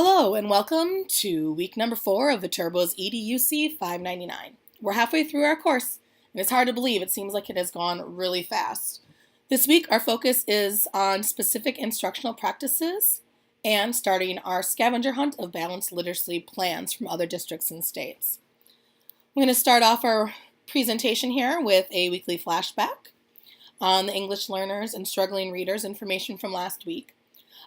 Hello and welcome to week number 4 of Viterbo's EDUC 599. We're halfway through our course, and it's hard to believe. It seems like it has gone really fast. This week our focus is on specific instructional practices and starting our scavenger hunt of balanced literacy plans from other districts and states. I'm going to start off our presentation here with a weekly flashback on the English learners and struggling readers information from last week.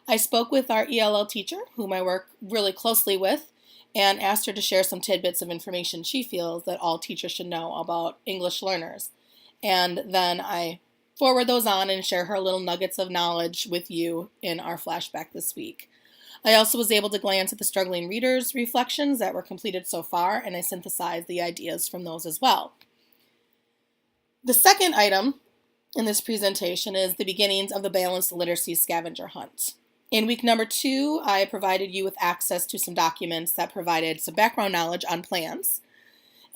I spoke with our ELL teacher, whom I work really closely with, and asked her to share some tidbits of information she feels that all teachers should know about English learners. And then I forward those on and share her little nuggets of knowledge with you in our flashback this week. I also was able to glance at the struggling readers' reflections that were completed so far, and I synthesized the ideas from those as well. The second item in this presentation is the beginnings of the balanced literacy scavenger hunt. In week number 2, I provided you with access to some documents that provided some background knowledge on plans.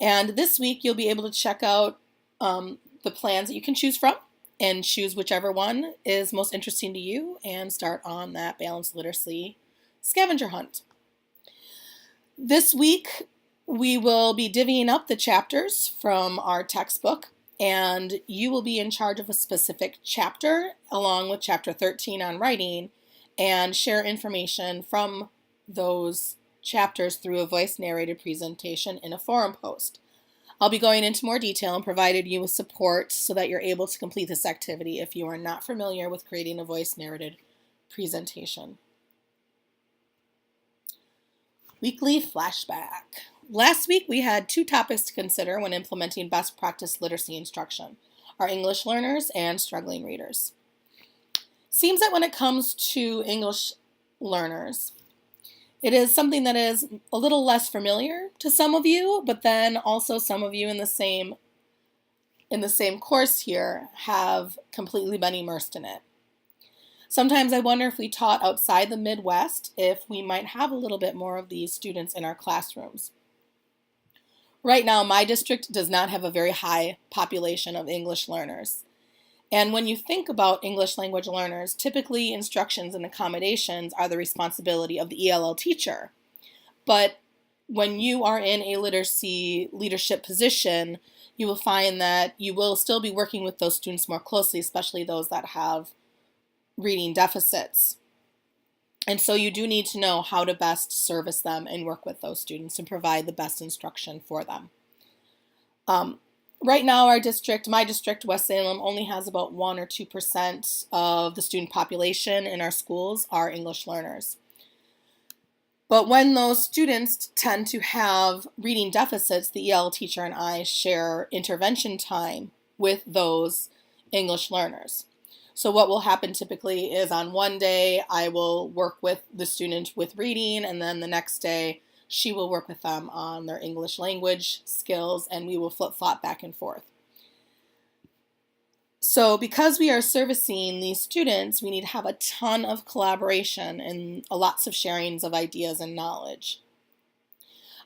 And this week, you'll be able to check out the plans that you can choose from and choose whichever one is most interesting to you and start on that balanced literacy scavenger hunt. This week, we will be divvying up the chapters from our textbook, and you will be in charge of a specific chapter along with chapter 13 on writing, and share information from those chapters through a voice-narrated presentation in a forum post. I'll be going into more detail and provided you with support so that you're able to complete this activity if you are not familiar with creating a voice-narrated presentation. Weekly flashback. Last week we had 2 topics to consider when implementing best practice literacy instruction: our English learners and struggling readers. Seems that when it comes to English learners, it is something that is a little less familiar to some of you, but then also some of you in the same course here have completely been immersed in it. Sometimes I wonder if we taught outside the Midwest, if we might have a little bit more of these students in our classrooms. Right now, my district does not have a very high population of English learners. And when you think about English language learners, typically instructions and accommodations are the responsibility of the ELL teacher. But when you are in a literacy leadership position, you will find that you will still be working with those students more closely, especially those that have reading deficits. And so you do need to know how to best service them and work with those students and provide the best instruction for them. Right now, my district, West Salem, only has about 1 or 2% of the student population in our schools are English learners. But when those students tend to have reading deficits, the EL teacher and I share intervention time with those English learners. So what will happen typically is on one day, I will work with the student with reading, and then the next day, she will work with them on their English language skills, and we will flip-flop back and forth. So because we are servicing these students, we need to have a ton of collaboration and lots of sharings of ideas and knowledge.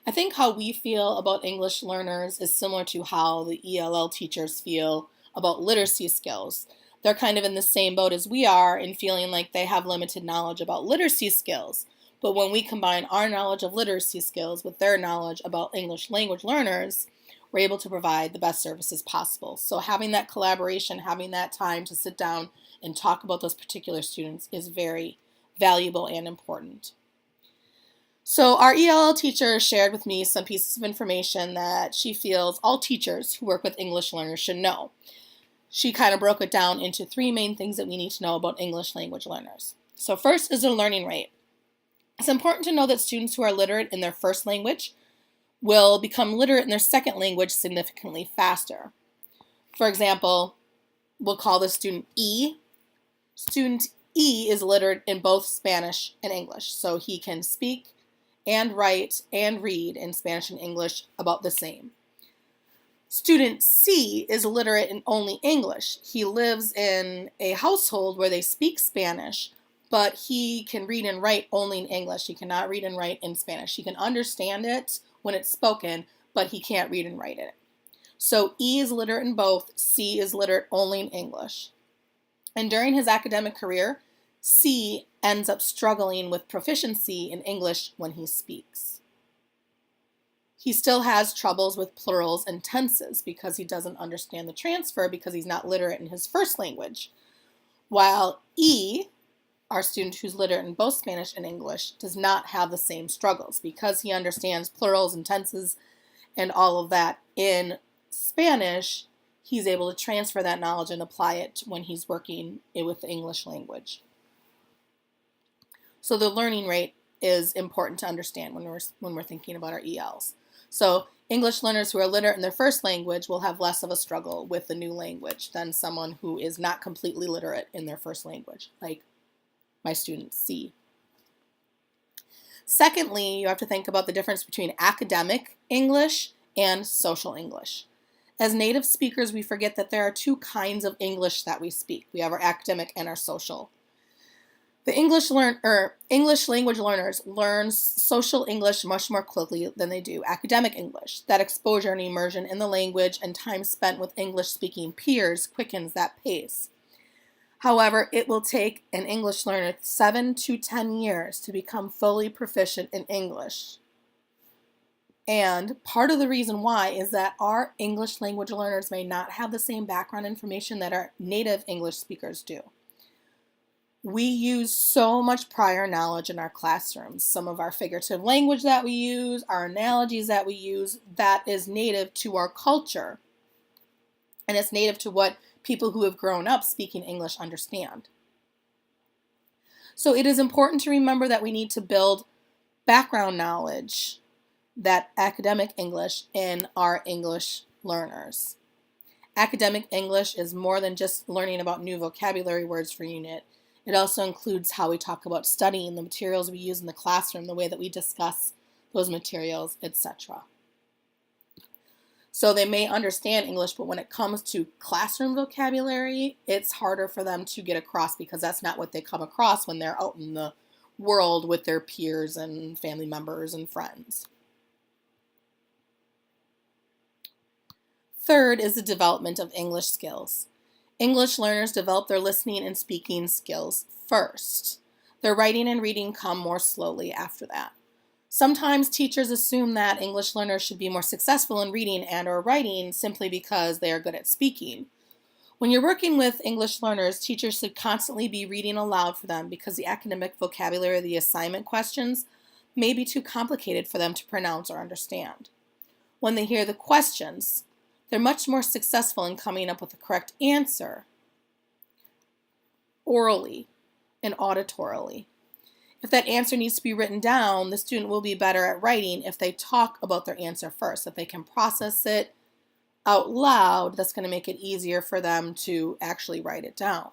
I think how we feel about English learners is similar to how the ELL teachers feel about literacy skills. They're kind of in the same boat as we are in feeling like they have limited knowledge about literacy skills. But when we combine our knowledge of literacy skills with their knowledge about English language learners, we're able to provide the best services possible. So having that collaboration, having that time to sit down and talk about those particular students is very valuable and important. So our ELL teacher shared with me some pieces of information that she feels all teachers who work with English learners should know. She kind of broke it down into 3 main things that we need to know about English language learners. So first is the learning rate. It's important to know that students who are literate in their first language will become literate in their second language significantly faster. For example, we'll call this student E. Student E is literate in both Spanish and English, so he can speak and write and read in Spanish and English about the same. Student C is literate in only English. He lives in a household where they speak Spanish, but he can read and write only in English. He cannot read and write in Spanish. He can understand it when it's spoken, but he can't read and write it. So E is literate in both, C is literate only in English. And during his academic career, C ends up struggling with proficiency in English when he speaks. He still has troubles with plurals and tenses because he doesn't understand the transfer because he's not literate in his first language. While E, our student who's literate in both Spanish and English, does not have the same struggles because he understands plurals and tenses and all of that in Spanish. He's able to transfer that knowledge and apply it when he's working with the English language. So the learning rate is important to understand when we're thinking about our ELs. So English learners who are literate in their first language will have less of a struggle with the new language than someone who is not completely literate in their first language, like my student C. Secondly, you have to think about the difference between academic English and social English. As native speakers, we forget that there are two kinds of English that we speak. We have our academic and our social. The English language learners learn social English much more quickly than they do academic English. That exposure and immersion in the language and time spent with English-speaking peers quickens that pace. However, it will take an English learner 7 to 10 years to become fully proficient in English. And part of the reason why is that our English language learners may not have the same background information that our native English speakers do. We use so much prior knowledge in our classrooms. Some of our figurative language that we use, our analogies that we use, that is native to our culture. And it's native to what people who have grown up speaking English understand. So it is important to remember that we need to build background knowledge, that academic English, in our English learners. Academic English is more than just learning about new vocabulary words for unit. It also includes how we talk about studying, the materials we use in the classroom, the way that we discuss those materials, etc. So they may understand English, but when it comes to classroom vocabulary, it's harder for them to get across because that's not what they come across when they're out in the world with their peers and family members and friends. Third is the development of English skills. English learners develop their listening and speaking skills first. Their writing and reading come more slowly after that. Sometimes teachers assume that English learners should be more successful in reading and or writing simply because they are good at speaking. When you're working with English learners, teachers should constantly be reading aloud for them because the academic vocabulary of the assignment questions may be too complicated for them to pronounce or understand. When they hear the questions, they're much more successful in coming up with the correct answer orally and auditorily. If that answer needs to be written down, the student will be better at writing if they talk about their answer first. If they can process it out loud, that's going to make it easier for them to actually write it down.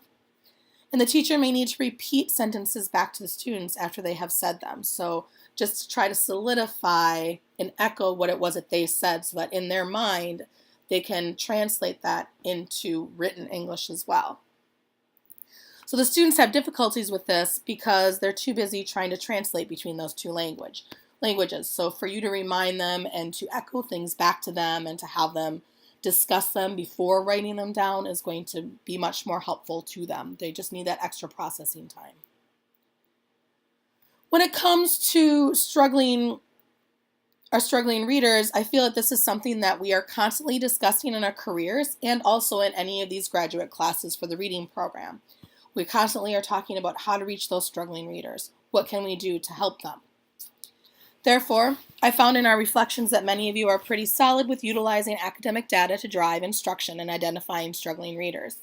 And the teacher may need to repeat sentences back to the students after they have said them. So just to try to solidify and echo what it was that they said so that in their mind, they can translate that into written English as well. So the students have difficulties with this because they're too busy trying to translate between those two languages. So for you to remind them and to echo things back to them and to have them discuss them before writing them down is going to be much more helpful to them. They just need that extra processing time. When it comes to struggling readers, I feel that this is something that we are constantly discussing in our careers and also in any of these graduate classes for the reading program. We constantly are talking about how to reach those struggling readers. What can we do to help them? Therefore, I found in our reflections that many of you are pretty solid with utilizing academic data to drive instruction and identifying struggling readers.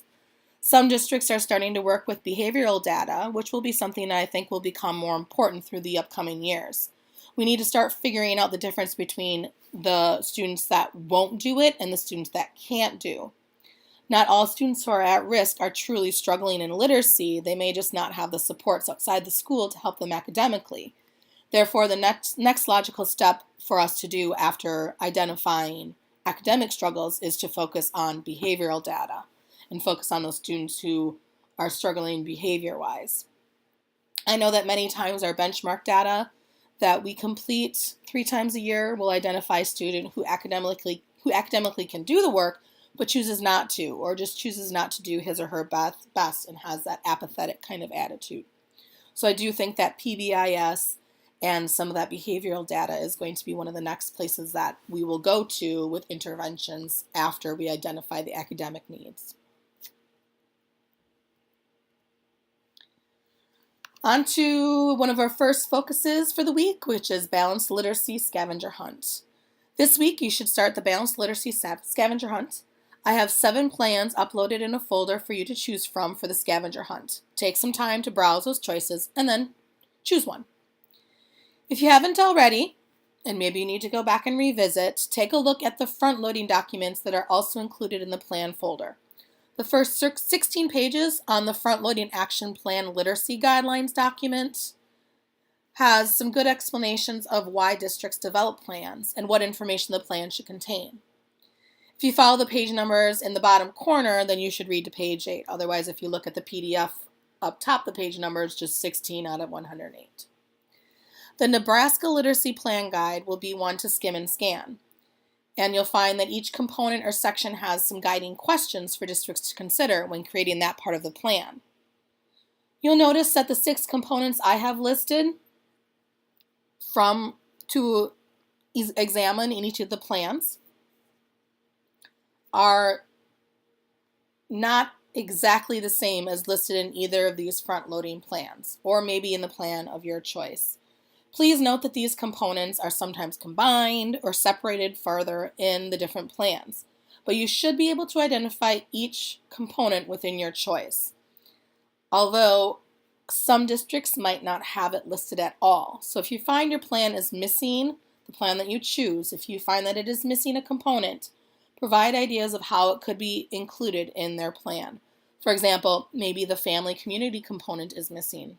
Some districts are starting to work with behavioral data, which will be something that I think will become more important through the upcoming years. We need to start figuring out the difference between the students that won't do it and the students that can't do. Not all students who are at risk are truly struggling in literacy. They may just not have the supports outside the school to help them academically. Therefore, the next logical step for us to do after identifying academic struggles is to focus on behavioral data and focus on those students who are struggling behavior-wise. I know that many times our benchmark data that we complete 3 times a year will identify a student who academically can do the work but chooses not to, or just chooses not to do his or her best and has that apathetic kind of attitude. So I do think that PBIS and some of that behavioral data is going to be one of the next places that we will go to with interventions after we identify the academic needs. On to one of our first focuses for the week, which is Balanced Literacy Scavenger Hunt. This week, you should start the Balanced Literacy Scavenger Hunt. I have 7 plans uploaded in a folder for you to choose from for the scavenger hunt. Take some time to browse those choices and then choose one. If you haven't already, and maybe you need to go back and revisit, take a look at the front-loading documents that are also included in the plan folder. The first 16 pages on the front-loading action plan literacy guidelines document has some good explanations of why districts develop plans and what information the plan should contain. If you follow the page numbers in the bottom corner, then you should read to page 8. Otherwise, if you look at the PDF up top, the page number is just 16 out of 108. The Nebraska Literacy Plan Guide will be one to skim and scan. And you'll find that each component or section has some guiding questions for districts to consider when creating that part of the plan. You'll notice that the 6 components I have listed to examine in each of the plans are not exactly the same as listed in either of these front-loading plans, or maybe in the plan of your choice. Please note that these components are sometimes combined or separated further in the different plans, but you should be able to identify each component within your choice. Although some districts might not have it listed at all. So if you find your plan is missing, the plan that you choose, if you find that it is missing a component, provide ideas of how it could be included in their plan. For example, maybe the family community component is missing.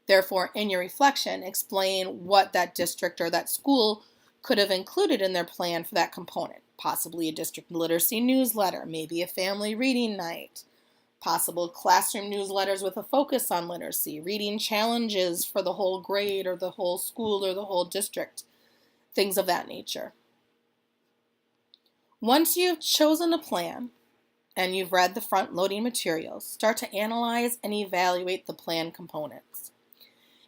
Therefore, in your reflection, explain what that district or that school could have included in their plan for that component. Possibly a district literacy newsletter, maybe a family reading night, possible classroom newsletters with a focus on literacy, reading challenges for the whole grade or the whole school or the whole district, things of that nature. Once you've chosen a plan and you've read the front-loading materials, start to analyze and evaluate the plan components.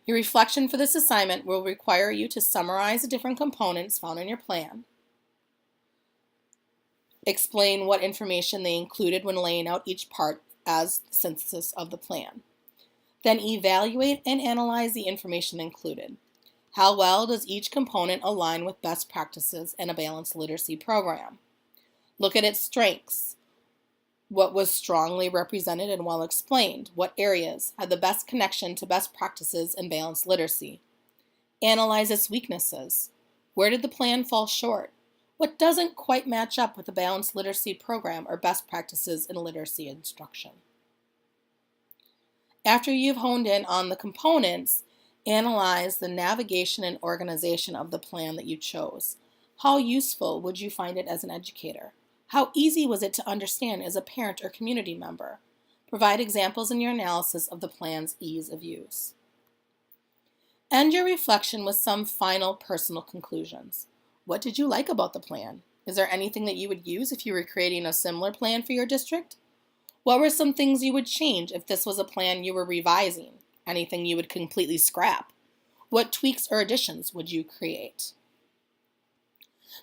Your reflection for this assignment will require you to summarize the different components found in your plan, explain what information they included when laying out each part as the synthesis of the plan. Then evaluate and analyze the information included. How well does each component align with best practices in a balanced literacy program? Look at its strengths. What was strongly represented and well explained? What areas had the best connection to best practices in balanced literacy? Analyze its weaknesses. Where did the plan fall short? What doesn't quite match up with the balanced literacy program or best practices in literacy instruction? After you've honed in on the components, analyze the navigation and organization of the plan that you chose. How useful would you find it as an educator? How easy was it to understand as a parent or community member? Provide examples in your analysis of the plan's ease of use. End your reflection with some final personal conclusions. What did you like about the plan? Is there anything that you would use if you were creating a similar plan for your district? What were some things you would change if this was a plan you were revising? Anything you would completely scrap? What tweaks or additions would you create?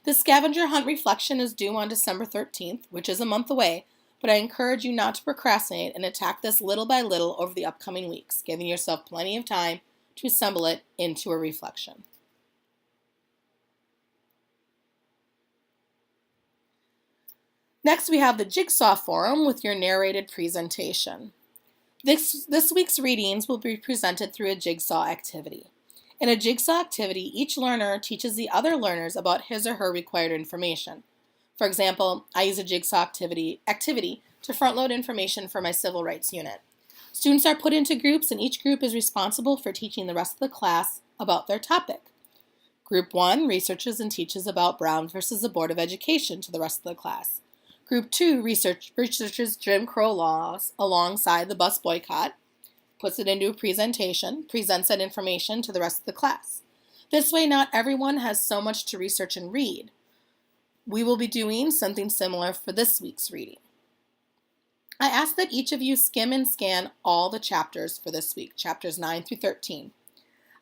The scavenger hunt reflection is due on December 13th, which is a month away, but I encourage you not to procrastinate and attack this little by little over the upcoming weeks, giving yourself plenty of time to assemble it into a reflection. Next, we have the Jigsaw Forum with your narrated presentation. This week's readings will be presented through a jigsaw activity. In a jigsaw activity, each learner teaches the other learners about his or her required information. For example, I use a jigsaw activity to front-load information for my civil rights unit. Students are put into groups, and each group is responsible for teaching the rest of the class about their topic. Group 1 researches and teaches about Brown versus the Board of Education to the rest of the class. Group 2 researches Jim Crow laws alongside the bus boycott, puts it into a presentation, presents that information to the rest of the class. This way, not everyone has so much to research and read. We will be doing something similar for this week's reading. I ask that each of you skim and scan all the chapters for this week, chapters 9 through 13.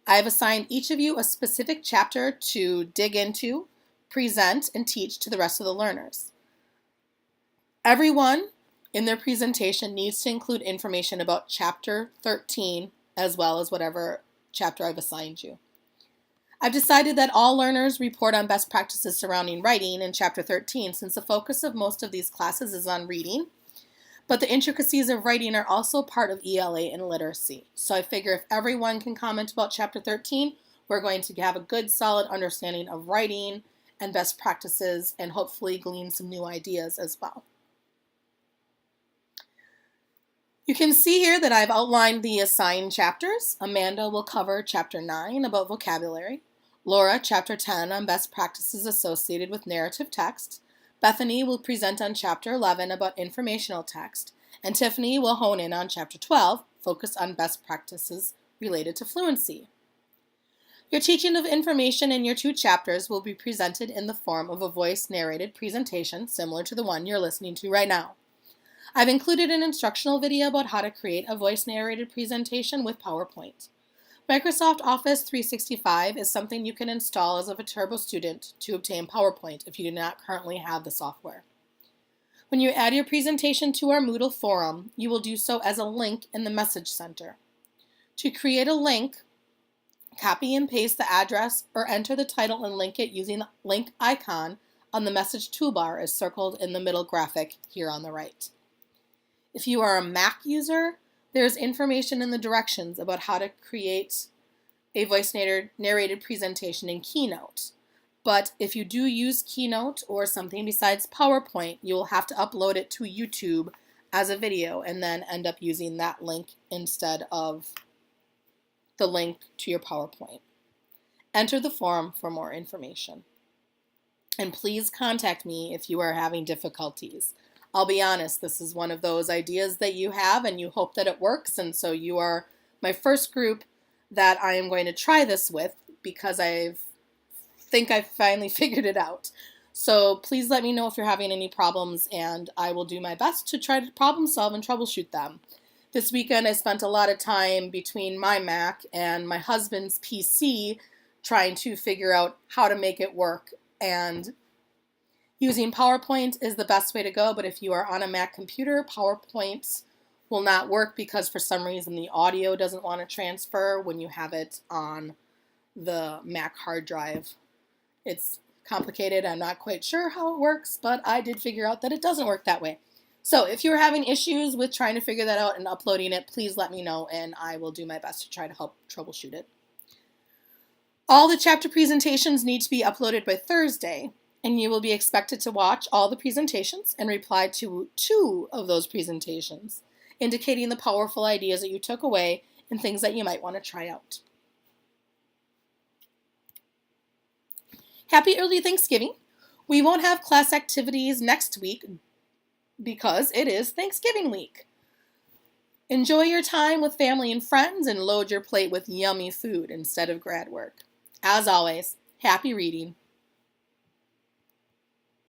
I have assigned each of you a specific chapter to dig into, present, and teach to the rest of the learners. Everyone in their presentation needs to include information about chapter 13 as well as whatever chapter I've assigned you. I've decided that all learners report on best practices surrounding writing in chapter 13 since the focus of most of these classes is on reading, but the intricacies of writing are also part of ELA and literacy. So I figure if everyone can comment about chapter 13, we're going to have a good solid understanding of writing and best practices and hopefully glean some new ideas as well. You can see here that I've outlined the assigned chapters. Amanda will cover chapter 9 about vocabulary, Laura chapter 10 on best practices associated with narrative text, Bethany will present on chapter 11 about informational text, and Tiffany will hone in on chapter 12, focused on best practices related to fluency. Your teaching of information in your 2 chapters will be presented in the form of a voice-narrated presentation similar to the one you're listening to right now. I've included an instructional video about how to create a voice-narrated presentation with PowerPoint. Microsoft Office 365 is something you can install as a Viterbo student to obtain PowerPoint if you do not currently have the software. When you add your presentation to our Moodle forum, you will do so as a link in the Message Center. To create a link, copy and paste the address or enter the title and link it using the link icon on the message toolbar as circled in the middle graphic here on the right. If you are a Mac user, there's information in the directions about how to create a voice-narrated presentation in Keynote. But if you do use Keynote or something besides PowerPoint, you will have to upload it to YouTube as a video and then end up using that link instead of the link to your PowerPoint. Enter the form for more information. And please contact me if you are having difficulties. I'll be honest, this is one of those ideas that you have and you hope that it works, and so you are my first group that I am going to try this with because I think I've finally figured it out. So please let me know if you're having any problems and I will do my best to try to problem solve and troubleshoot them. This weekend I spent a lot of time between my Mac and my husband's PC trying to figure out how to make it work, and using PowerPoint is the best way to go, but if you are on a Mac computer, PowerPoint will not work because for some reason the audio doesn't want to transfer when you have it on the Mac hard drive. It's complicated. I'm not quite sure how it works, but I did figure out that it doesn't work that way. So if you're having issues with trying to figure that out and uploading it, please let me know and I will do my best to try to help troubleshoot it. All the chapter presentations need to be uploaded by Thursday, and you will be expected to watch all the presentations and reply to 2 of those presentations, indicating the powerful ideas that you took away and things that you might want to try out. Happy early Thanksgiving. We won't have class activities next week because it is Thanksgiving week. Enjoy your time with family and friends and load your plate with yummy food instead of grad work. As always, happy reading.